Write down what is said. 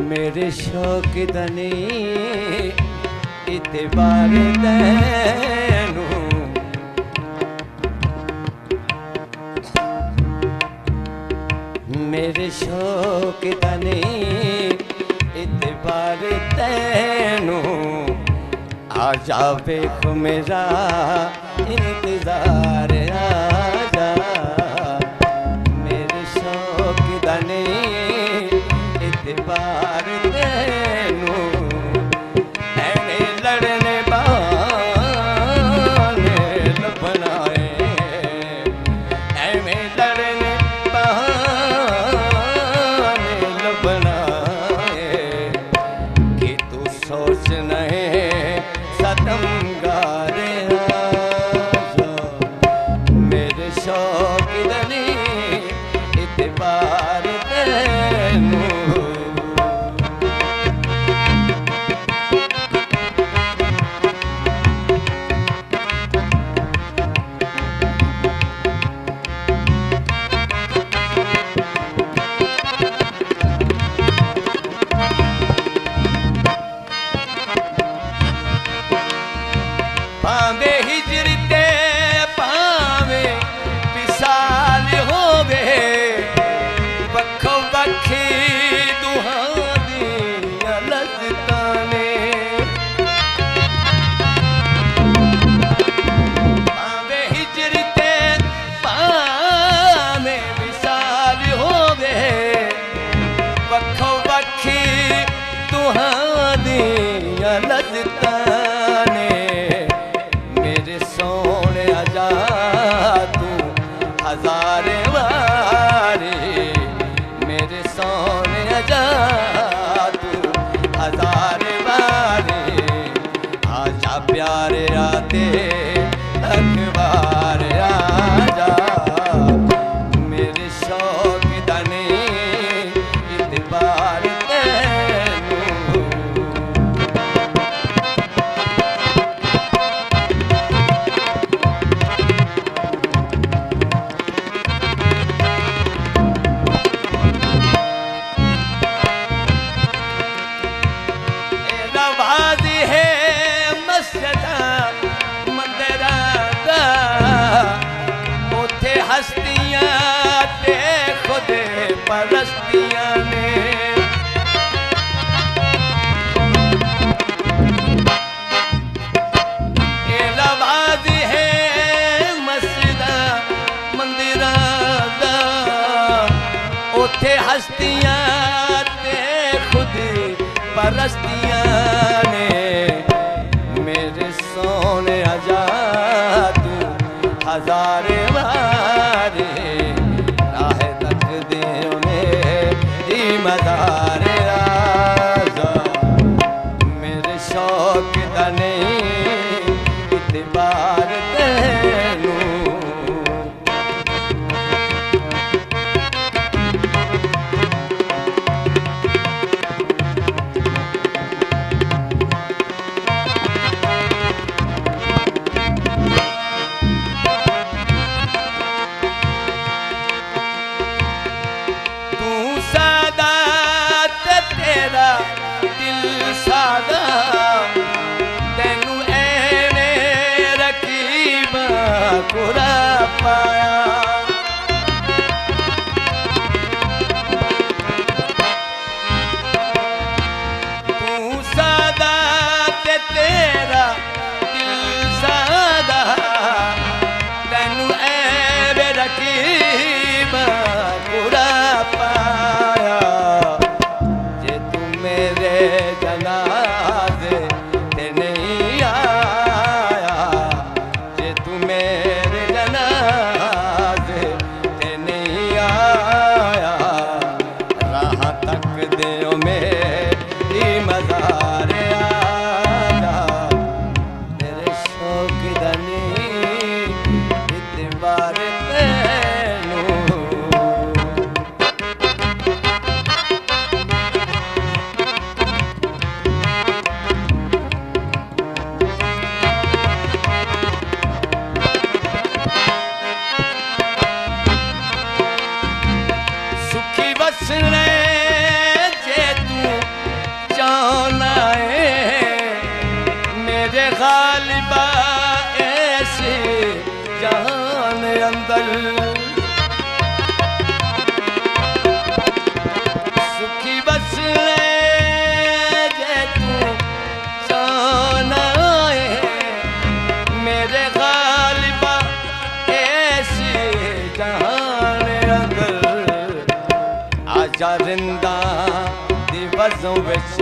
मेरे शौक दने इतबार तैनू मेरे शौक दने इतबार तैनू आ जावे मेरा इंतजार आजा मेरे शौक दने इतबार तैनू ऐने लड़ने बहाने लभनाए ऐवें लड़ने बहाने लभनाए कि तू सोच नहीं सतमगार आजा मेरे शौक दने इतबार तैनू पावे हिजरते पावे विसाल होवे बखो बखी दुहादी लज़्ज़ताने पावे हिजरते पावे विसाल होवे बखो बखी दुहादी लज़्ज़ताने मेरे सोने आजा तू हज़ारे वारे मेरे सोने आजा तू हज़ारे वारे आजा प्यारे आते अखबार आजा मेरे शौक दने इतबार तैनू नवाज़ी है मस्जिदा मंदिरा दा उथे हस्तियां ते खुद परस्तियां ने नवाज़ी है मस्जिदा मंदिरा दा उथे हस्तियां ते खुद परस्तियां ने मेरे सोने आजा तू हज़ारे वारे राह तक दे मेरी मदार आजा मेरे शौक दने इतबार तैनू तेरा दिल सादा तेनू ऐने रकीबा कुरा पाया तू सादा ते तेरा दिल सादा तेनू ऐने रकीबा कुरा पाया जे तू मेरे जनाज़े बसने जे तू जाना है मेरे गालिबा ऐसे जान अंदर सुखी बसने जे तू जाना है मेरे गालिबा ऐसे जान अंदर आजा जिंदा दी वज़ों विच